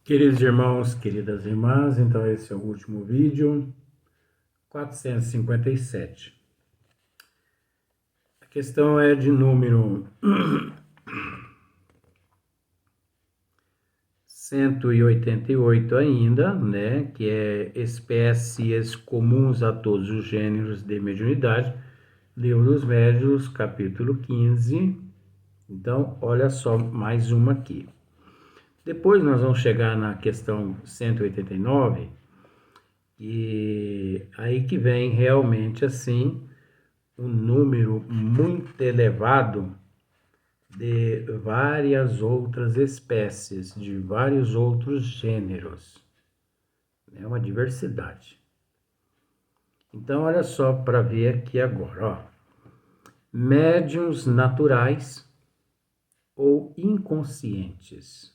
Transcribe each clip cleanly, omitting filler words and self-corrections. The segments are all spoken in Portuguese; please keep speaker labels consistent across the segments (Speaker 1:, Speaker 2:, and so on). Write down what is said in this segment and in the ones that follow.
Speaker 1: Queridos irmãos, queridas irmãs, então esse é o último vídeo, 457. A questão é de número 188 ainda, né, que é espécies comuns a todos os gêneros de mediunidade, Livro dos Médiuns, capítulo 15. Então, olha só mais uma aqui. Depois nós vamos chegar na questão 189, e aí que vem realmente assim um número muito elevado de várias outras espécies, de vários outros gêneros. É uma diversidade. Então, olha só para ver aqui agora, ó. Médiuns naturais ou inconscientes.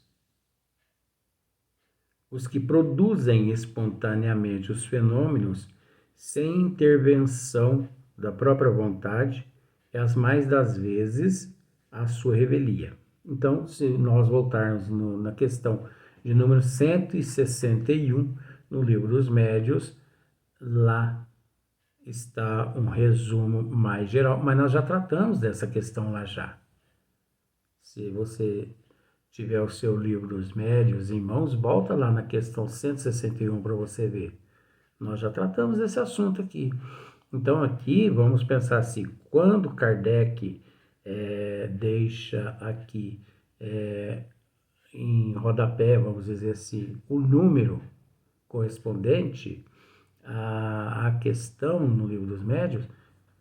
Speaker 1: Os que produzem espontaneamente os fenômenos sem intervenção da própria vontade é as mais das vezes a sua revelia. Então, se nós voltarmos na questão de número 161, no Livro dos Médiuns, lá está um resumo mais geral, mas nós já tratamos dessa questão lá já. Se você tiver o seu Livro dos Médiuns em mãos, volta lá na questão 161 para você ver. Nós já tratamos desse assunto aqui. Então, aqui vamos pensar assim: quando Kardec deixa aqui em rodapé, vamos dizer assim, o número correspondente à questão no Livro dos Médiuns,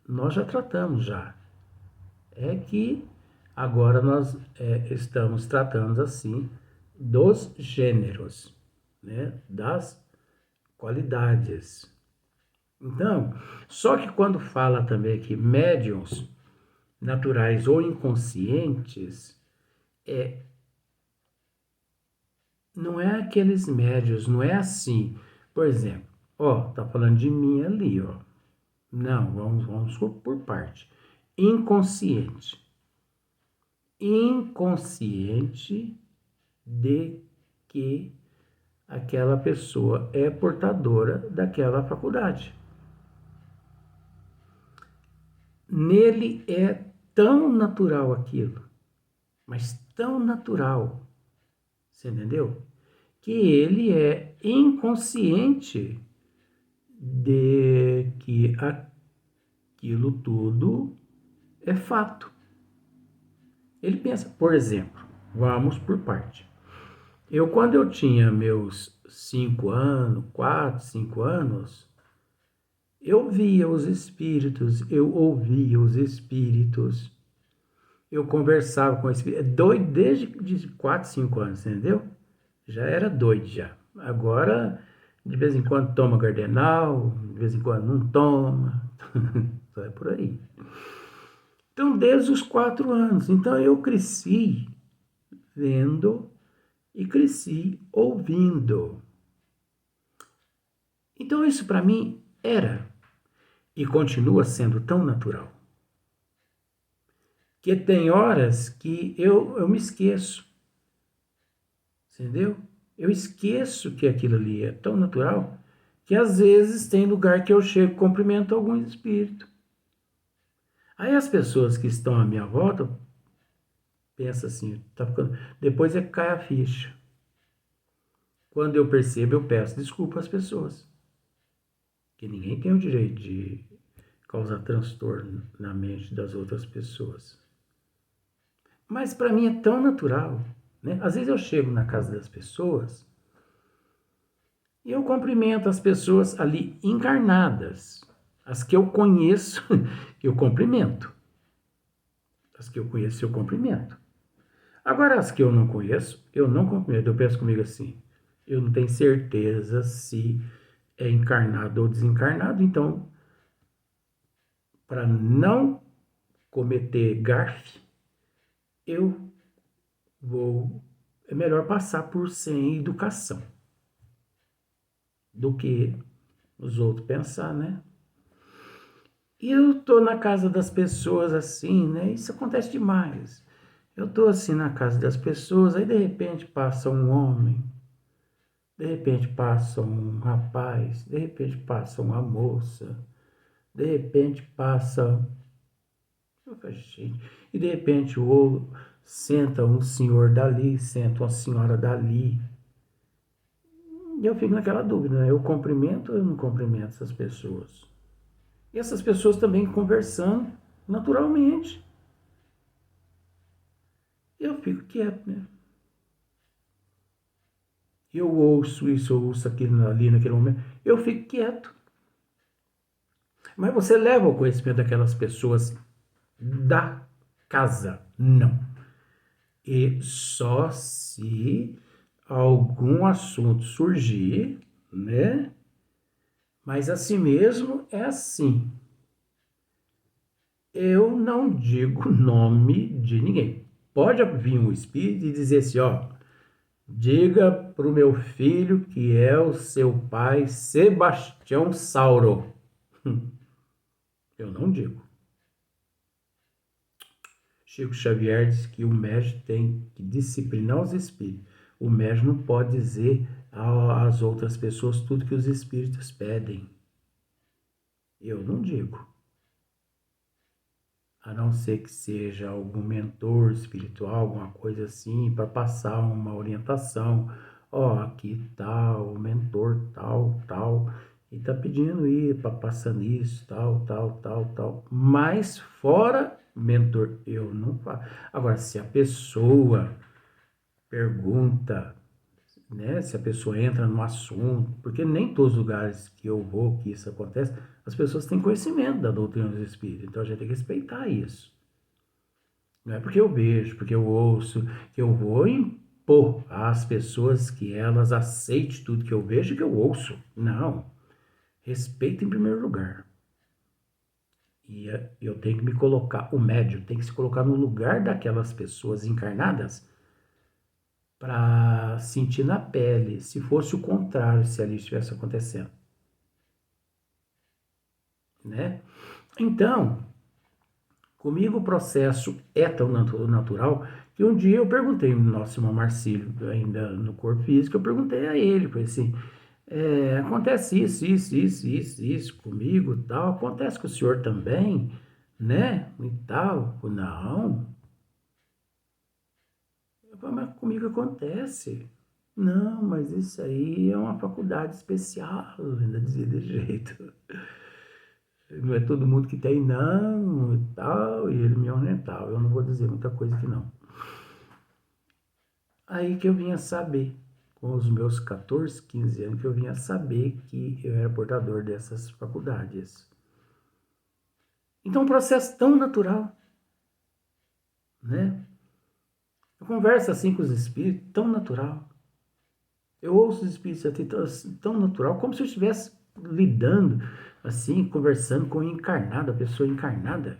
Speaker 1: nós já tratamos já. É que agora nós estamos tratando assim dos gêneros, né, das qualidades. Então, só que quando fala também que médiuns naturais ou inconscientes, não é aqueles médiuns, não é assim. Por exemplo, ó, tá falando de mim ali, ó. Não, vamos por parte. Inconsciente. Inconsciente de que aquela pessoa é portadora daquela faculdade. Nele é tão natural aquilo, mas tão natural, você entendeu? Que ele é inconsciente de que aquilo tudo é fato. Ele pensa, por exemplo, vamos por parte. Quando eu tinha meus 5 anos, 4, 5 anos, eu via os espíritos, eu ouvia os espíritos, eu conversava com espíritos, doido desde de 4, 5 anos, entendeu? Já era doido já. Agora, de vez em quando toma Gardenal, de vez em quando não toma, só é por aí. Então, desde os 4 anos, então eu cresci vendo e cresci ouvindo. Então, isso para mim era e continua sendo tão natural, que tem horas que eu me esqueço, entendeu? Eu esqueço que aquilo ali é tão natural que às vezes tem lugar que eu chego e cumprimento algum espírito. Aí as pessoas que estão à minha volta pensam assim, tá ficando... depois é que cai a ficha. Quando eu percebo, eu peço desculpa às pessoas, que ninguém tem o direito de causar transtorno na mente das outras pessoas. Mas para mim é tão natural, né? Às vezes eu chego na casa das pessoas e eu cumprimento as pessoas ali encarnadas. As que eu conheço, eu cumprimento. As que eu conheço, eu cumprimento. Agora, as que eu não conheço, eu não cumprimento. Eu penso comigo assim, eu não tenho certeza se é encarnado ou desencarnado, então, para não cometer gafe, é melhor passar por sem educação do que os outros pensar, né? E eu tô na casa das pessoas assim, né? Isso acontece demais. Eu tô assim na casa das pessoas, aí de repente passa um homem, De repente passa um rapaz, de repente passa uma moça, de repente passa... E de repente senta um senhor dali, senta uma senhora dali. E eu fico naquela dúvida, né? Eu cumprimento ou eu não cumprimento essas pessoas? E essas pessoas também conversando naturalmente. Eu fico quieto, né? Eu ouço isso, eu ouço aquilo ali naquele momento. Eu fico quieto. Mas você leva o conhecimento daquelas pessoas da casa? Não. E só se algum assunto surgir, né? Mas assim mesmo é assim. Eu não digo nome de ninguém. Pode vir um espírito e dizer assim, ó, diga para o meu filho que é o seu pai Sebastião Sauro. Eu não digo. Chico Xavier diz que o médium tem que disciplinar os espíritos. O médium não pode dizer às outras pessoas tudo que os espíritos pedem. Eu não digo. A não ser que seja algum mentor espiritual, alguma coisa assim, para passar uma orientação. Ó, aqui tal, o mentor tal, e tá pedindo ir para passar nisso, tal. Mas fora mentor, eu não faço. Agora, se a pessoa pergunta, né, se a pessoa entra no assunto, porque nem todos os lugares que eu vou, que isso acontece, as pessoas têm conhecimento da doutrina dos espíritos, então a gente tem que respeitar isso. Não é porque eu vejo, porque eu ouço, que eu vou impor às pessoas que elas aceitem tudo que eu vejo e que eu ouço. Não. Respeito em primeiro lugar. E eu tenho que me colocar, o médium tem que se colocar no lugar daquelas pessoas encarnadas para sentir na pele, se fosse o contrário, se ali estivesse acontecendo. Né? Então, comigo o processo é tão natural que um dia eu perguntei no nosso irmão Marcílio, ainda no corpo físico, eu perguntei a ele, falei assim, acontece isso comigo, tal, acontece com o senhor também, né, e tal. Não. Eu falei, mas comigo acontece. Não, mas isso aí é uma faculdade especial, ainda dizia de jeito. Não é todo mundo que tem, não, e tal, e ele me orientava. Eu não vou dizer muita coisa que não. Aí que eu vinha saber, com os meus 14, 15 anos, que eu vinha saber que eu era portador dessas faculdades. Então, um processo tão natural, né? Eu converso assim com os espíritos, tão natural. Eu ouço os espíritos assim, tão natural, como se eu estivesse lidando, assim, conversando com o encarnado, a pessoa encarnada.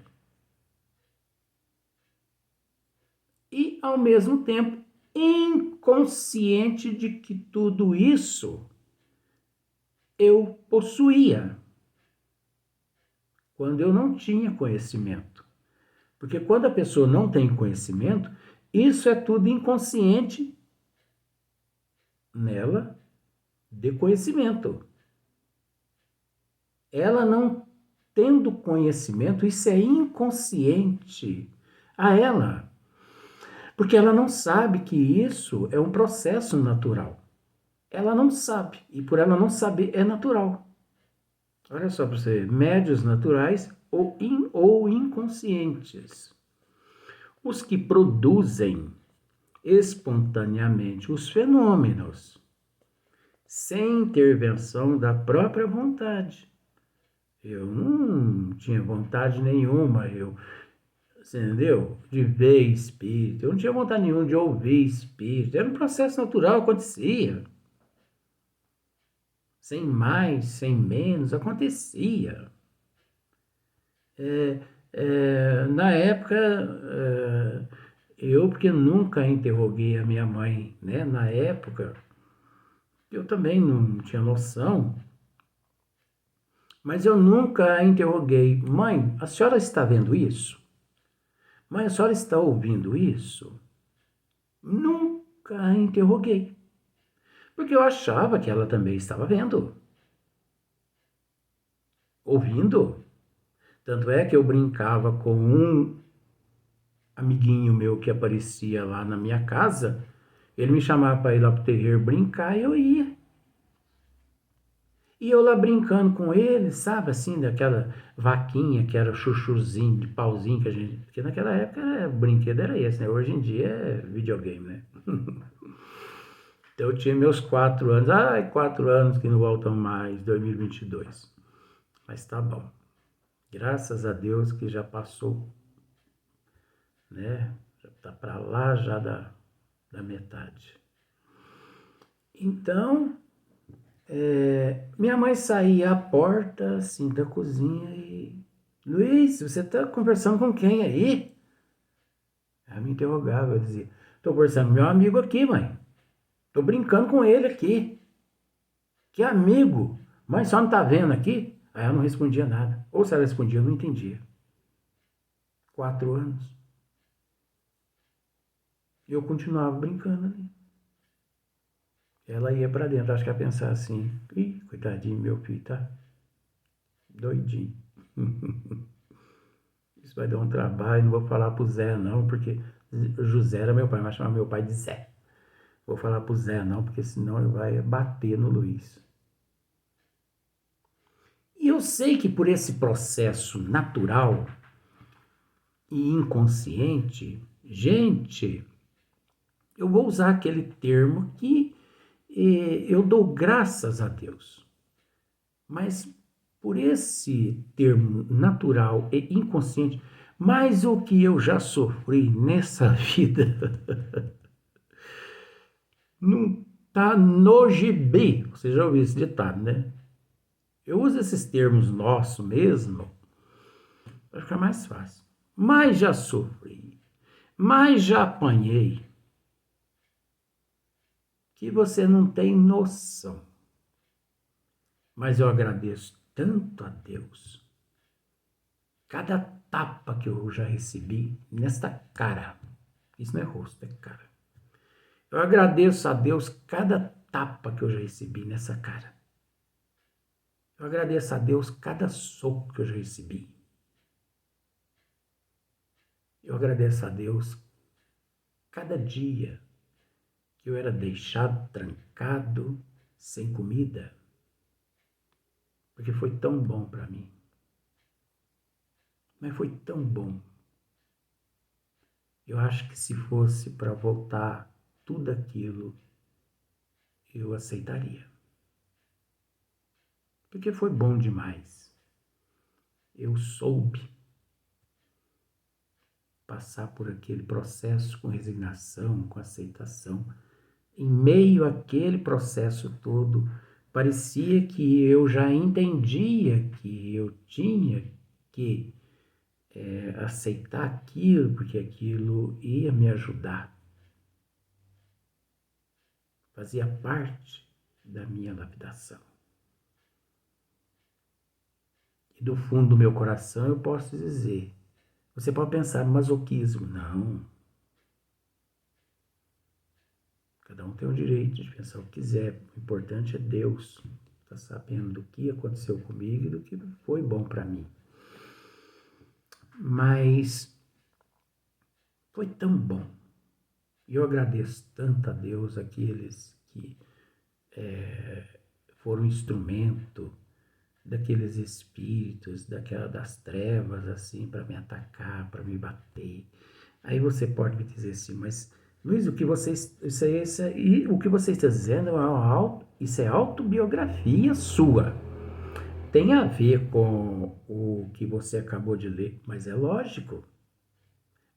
Speaker 1: E, ao mesmo tempo, inconsciente de que tudo isso eu possuía, quando eu não tinha conhecimento. Porque quando a pessoa não tem conhecimento, isso é tudo inconsciente nela de conhecimento. Ela não tendo conhecimento, isso é inconsciente a ela. Porque ela não sabe que isso é um processo natural. Ela não sabe. E por ela não saber, é natural. Olha só para você ver. Médios naturais ou inconscientes. Os que produzem espontaneamente os fenômenos, sem intervenção da própria vontade. Eu não tinha vontade nenhuma, entendeu? De ver espírito. Eu não tinha vontade nenhuma de ouvir espírito. Era um processo natural, acontecia. Sem mais, sem menos, acontecia. Na época, porque nunca interroguei a minha mãe, né? Na época, eu também não tinha noção, mas eu nunca a interroguei. Mãe, a senhora está vendo isso? Mãe, a senhora está ouvindo isso? Nunca a interroguei. Porque eu achava que ela também estava vendo, ouvindo. Tanto é que eu brincava com um amiguinho meu que aparecia lá na minha casa. Ele me chamava para ir lá pro terreiro brincar e eu ia. E eu lá brincando com ele, sabe, assim, daquela vaquinha que era chuchuzinho, de pauzinho que a gente... Porque naquela época o brinquedo era esse, né? Hoje em dia é videogame, né? Então eu tinha meus 4 anos. Ai, 4 anos que não voltam mais, 2022. Mas tá bom. Graças a Deus que já passou, né? Já tá para lá já da metade. Então, minha mãe saía à porta, assim, da cozinha e... Luiz, você tá conversando com quem aí? Ela me interrogava, eu dizia, tô conversando com meu amigo aqui, mãe. Tô brincando com ele aqui. Que amigo? Mãe, só não tá vendo aqui? Aí ela não respondia nada. Ou se ela respondia, eu não entendia. 4 anos. E eu continuava brincando ali. Ela ia pra dentro, acho que ia pensar assim, ih, coitadinho, meu filho tá doidinho. Isso vai dar um trabalho, não vou falar pro Zé não, porque José era meu pai, mas chamava meu pai de Zé. Vou falar pro Zé não, porque senão ele vai bater no Luiz. E eu sei que por esse processo natural e inconsciente, gente, eu vou usar aquele termo que eu dou graças a Deus. Mas por esse termo natural e inconsciente, mais o que eu já sofri nessa vida, não tá no gibi. Você já ouviu esse ditado, né? Eu uso esses termos nossos mesmo para ficar mais fácil. Mas já sofri, mas já apanhei, que você não tem noção. Mas eu agradeço tanto a Deus. Cada tapa que eu já recebi nesta cara, isso não é rosto, é cara. Eu agradeço a Deus cada tapa que eu já recebi nessa cara. Eu agradeço a Deus cada soco que eu já recebi. Eu agradeço a Deus cada dia que eu era deixado trancado, sem comida, porque foi tão bom para mim. Mas foi tão bom. Eu acho que se fosse para voltar tudo aquilo, eu aceitaria. Porque foi bom demais. Eu soube passar por aquele processo com resignação, com aceitação. Em meio àquele processo todo, parecia que eu já entendia que eu tinha que aceitar aquilo, porque aquilo ia me ajudar. Fazia parte da minha lapidação. E do fundo do meu coração eu posso dizer, você pode pensar masoquismo, não. Cada um tem o direito de pensar o que quiser. O importante é Deus estar sabendo do que aconteceu comigo e do que foi bom para mim. Mas foi tão bom. E eu agradeço tanto a Deus, aqueles que foram instrumento daqueles espíritos, das trevas, assim, para me atacar, para me bater. Aí você pode me dizer assim, mas Luiz, o que você, o que você está dizendo isso é autobiografia sua. Tem a ver com o que você acabou de ler, mas é lógico.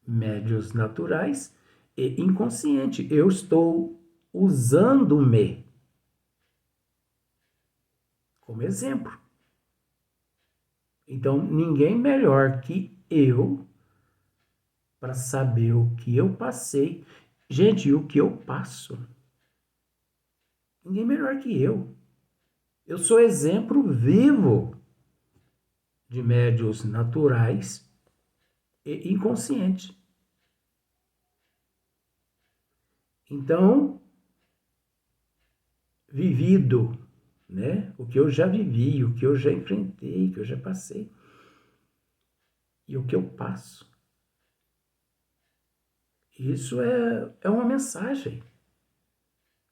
Speaker 1: Médios naturais e inconsciente. Eu estou usando-me como exemplo. Então, ninguém melhor que eu para saber o que eu passei. Gente, e o que eu passo? Ninguém melhor que eu. Eu sou exemplo vivo de médios naturais e inconscientes. Então, vivido, né? O que eu já vivi, o que eu já enfrentei, o que eu já passei e o que eu passo. Isso é uma mensagem.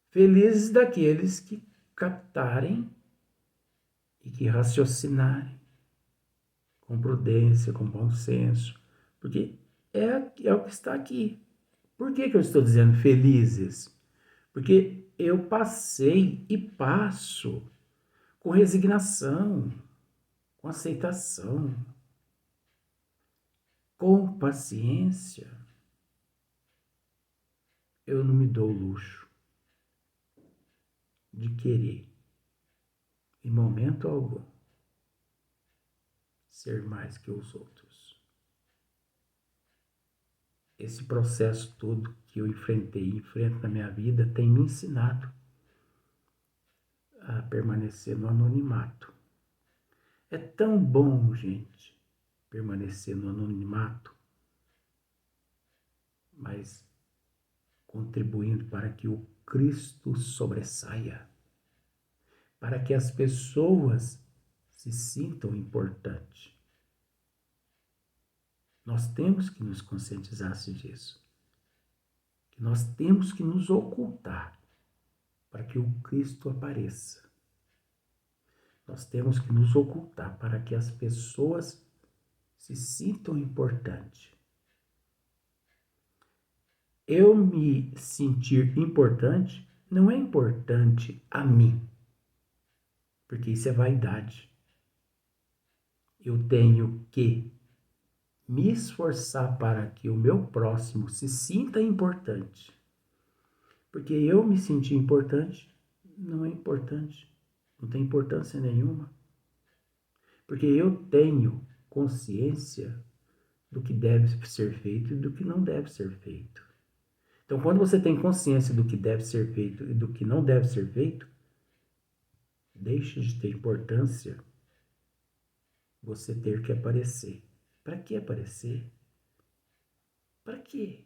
Speaker 1: Felizes daqueles que captarem e que raciocinarem com prudência, com bom senso, porque é o que está aqui. Por que eu estou dizendo felizes? Porque eu passei e passo com resignação, com aceitação, com paciência. Eu não me dou o luxo de querer, em momento algum, ser mais que os outros. Esse processo todo que eu enfrentei e enfrento na minha vida tem me ensinado a permanecer no anonimato. É tão bom, gente, permanecer no anonimato, mas contribuindo para que o Cristo sobressaia, para que as pessoas se sintam importantes. Nós temos que nos conscientizar disso, que nós temos que nos ocultar para que o Cristo apareça. Nós temos que nos ocultar para que as pessoas se sintam importantes. Eu me sentir importante não é importante a mim, porque isso é vaidade. Eu tenho que me esforçar para que o meu próximo se sinta importante. Porque eu me sentir importante não é importante, não tem importância nenhuma. Porque eu tenho consciência do que deve ser feito e do que não deve ser feito. Então, quando você tem consciência do que deve ser feito e do que não deve ser feito, deixa de ter importância você ter que aparecer. Para que aparecer? Para quê?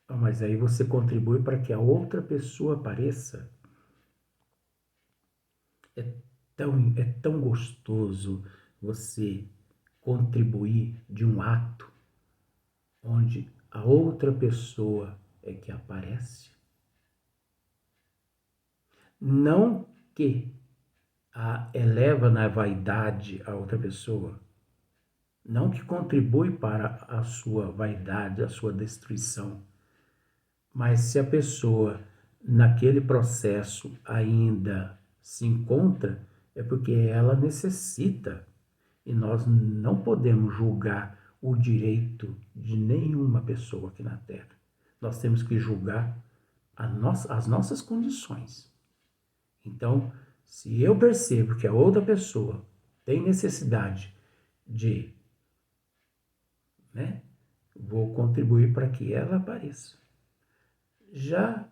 Speaker 1: Ah, mas aí você contribui para que a outra pessoa apareça. É tão gostoso você contribuir de um ato onde a outra pessoa é que aparece. Não que eleva na vaidade a outra pessoa, não que contribui para a sua vaidade, a sua destruição, mas se a pessoa naquele processo ainda se encontra, é porque ela necessita. E nós não podemos julgar o direito de nenhuma pessoa aqui na Terra. Nós temos que julgar as nossas condições. Então, se eu percebo que a outra pessoa tem necessidade de, né, vou contribuir para que ela apareça. Já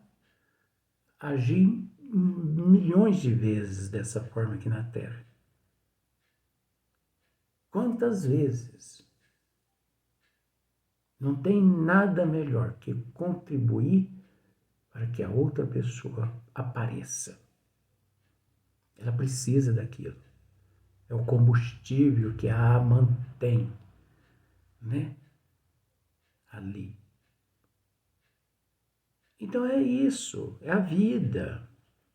Speaker 1: agi milhões de vezes dessa forma aqui na Terra. Quantas vezes? Não tem nada melhor que contribuir para que a outra pessoa apareça. Ela precisa daquilo. É o combustível que a mantém, né? Ali. Então é isso, é a vida,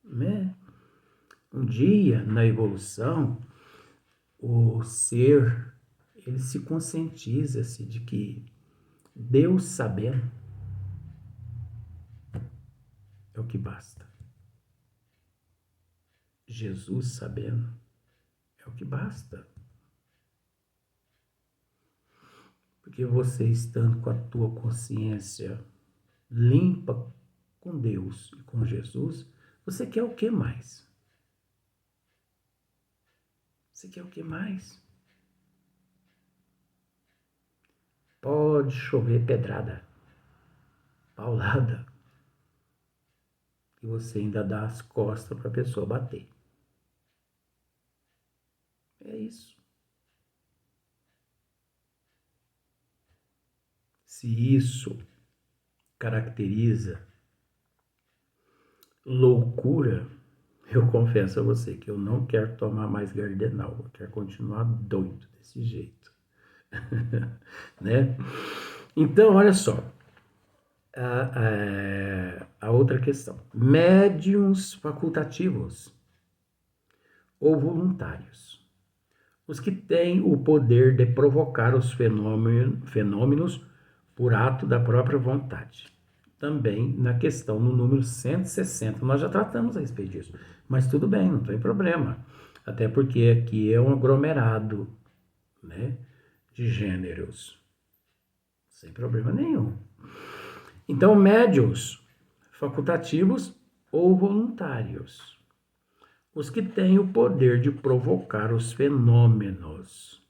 Speaker 1: né? Um dia, na evolução, o ser, ele se conscientiza-se de que Deus sabendo é o que basta. Jesus sabendo é o que basta. Porque você estando com a tua consciência limpa com Deus e com Jesus, você quer o que mais? Você quer o que mais? Pode chover pedrada, paulada, e você ainda dá as costas para a pessoa bater. É isso. Se isso caracteriza loucura, eu confesso a você que eu não quero tomar mais Gardenal, eu quero continuar doido desse jeito. Né? Então, olha só, a outra questão. Médiuns facultativos ou voluntários. Os que têm o poder de provocar os fenômenos por ato da própria vontade. Também na questão no número 160, nós já tratamos a respeito disso, mas tudo bem, não tem problema. Até porque aqui é um aglomerado, né, de gêneros, sem problema nenhum. Então, médiuns facultativos ou voluntários. Os que têm o poder de provocar os fenômenos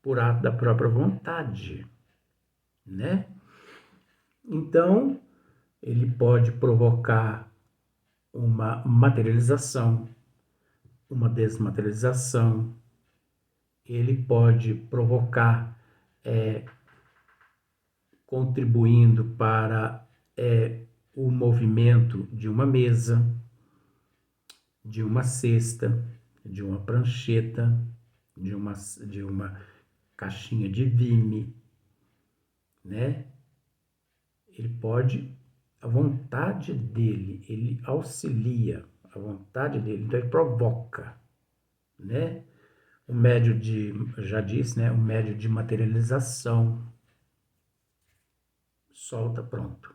Speaker 1: por ato da própria vontade, né? Então, ele pode provocar uma materialização, uma desmaterialização, ele pode provocar, contribuindo para o movimento de uma mesa, de uma cesta, de uma prancheta, de uma caixinha de vime, né? Ele pode, a vontade dele, ele auxilia a vontade dele, então ele provoca, né? O médio de, já disse, né? O médio de materialização, solta, pronto.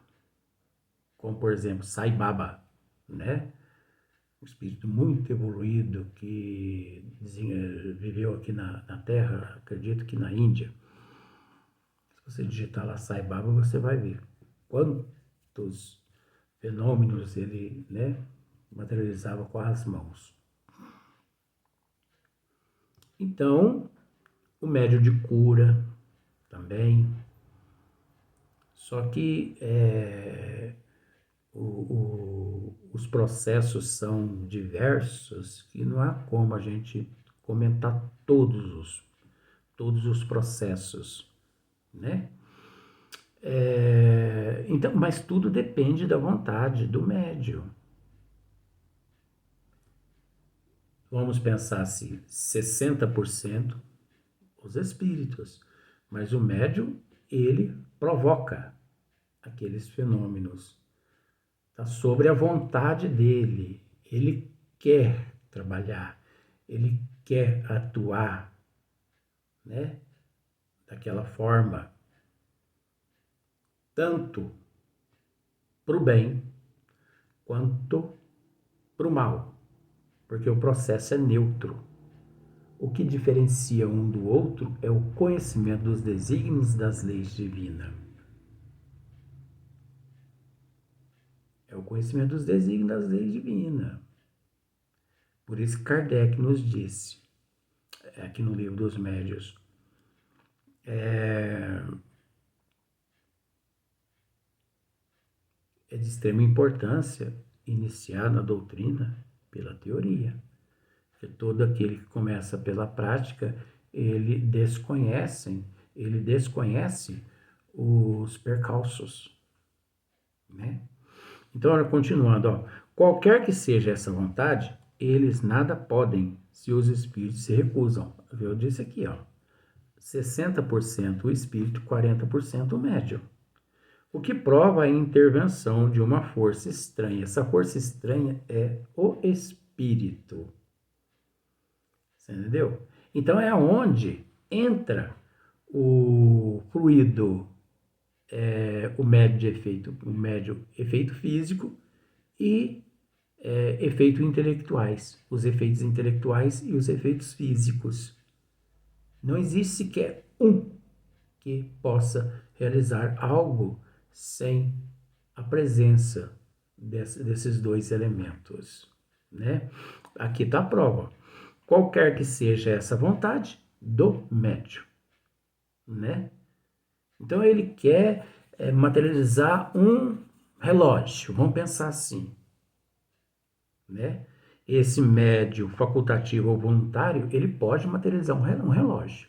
Speaker 1: Como, por exemplo, Sai Baba, né? Um espírito muito evoluído que viveu aqui na Terra, acredito que na Índia. Se você digitar lá Sai Baba, você vai ver quantos fenômenos ele, né, materializava com as mãos. Então, o médio de cura também. Só que os processos são diversos que não há como a gente comentar todos os processos, né? Então, mas tudo depende da vontade do médium. Vamos pensar assim, 60% os espíritos, mas o médium, ele provoca aqueles fenômenos. Está sobre a vontade dele. Ele quer trabalhar, ele quer atuar, né? Daquela forma, tanto para o bem quanto para o mal, porque o processo é neutro. O que diferencia um do outro é o conhecimento dos desígnios das leis divinas. É o conhecimento dos desígnios das leis divinas. Por isso Kardec nos disse, aqui no Livro dos Médiuns, é de extrema importância iniciar na doutrina pela teoria. Porque todo aquele que começa pela prática, ele desconhece os percalços, né? Então, olha, continuando, ó, qualquer que seja essa vontade, eles nada podem se os espíritos se recusam. Eu disse aqui, ó, 60% o espírito, 40% o médium. O que prova a intervenção de uma força estranha. Essa força estranha é o espírito. Você entendeu? Então é onde entra o fluido, o médio efeito físico e efeito intelectuais, os efeitos intelectuais e os efeitos físicos. Não existe sequer um que possa realizar algo sem a presença desses dois elementos, né? Aqui está a prova. Qualquer que seja essa vontade do médium, né? Então ele quer materializar um relógio, vamos pensar assim, né? Esse médium facultativo ou voluntário, ele pode materializar um relógio.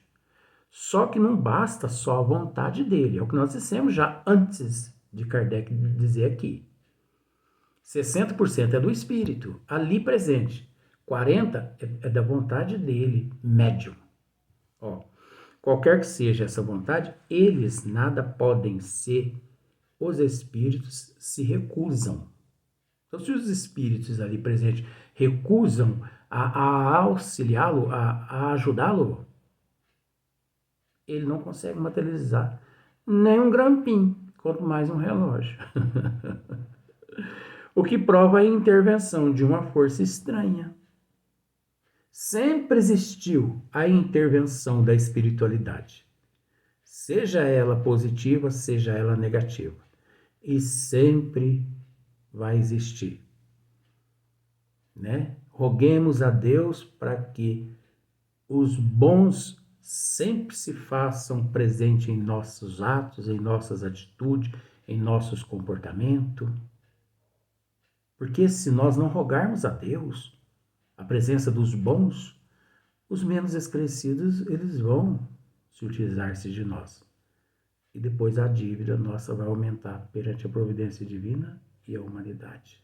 Speaker 1: Só que não basta só a vontade dele, é o que nós dissemos já antes de Kardec dizer aqui. 60% é do espírito, ali presente. 40% é da vontade dele, médium. Ó, qualquer que seja essa vontade, eles nada podem ser, os espíritos se recusam. Então, se os espíritos ali presentes recusam a auxiliá-lo, a ajudá-lo, ele não consegue materializar nem um grampim, quanto mais um relógio. O que prova a intervenção de uma força estranha. Sempre existiu a intervenção da espiritualidade, seja ela positiva, seja ela negativa, e sempre vai existir, né? Roguemos a Deus para que os bons sempre se façam presentes em nossos atos, em nossas atitudes, em nossos comportamentos. Porque se nós não rogarmos a Deus a presença dos bons, os menos esclarecidos, eles vão se utilizar-se de nós. E depois a dívida nossa vai aumentar perante a providência divina e a humanidade.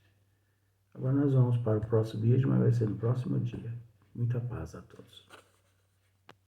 Speaker 1: Agora nós vamos para o próximo vídeo, mas vai ser no próximo dia. Muita paz a todos.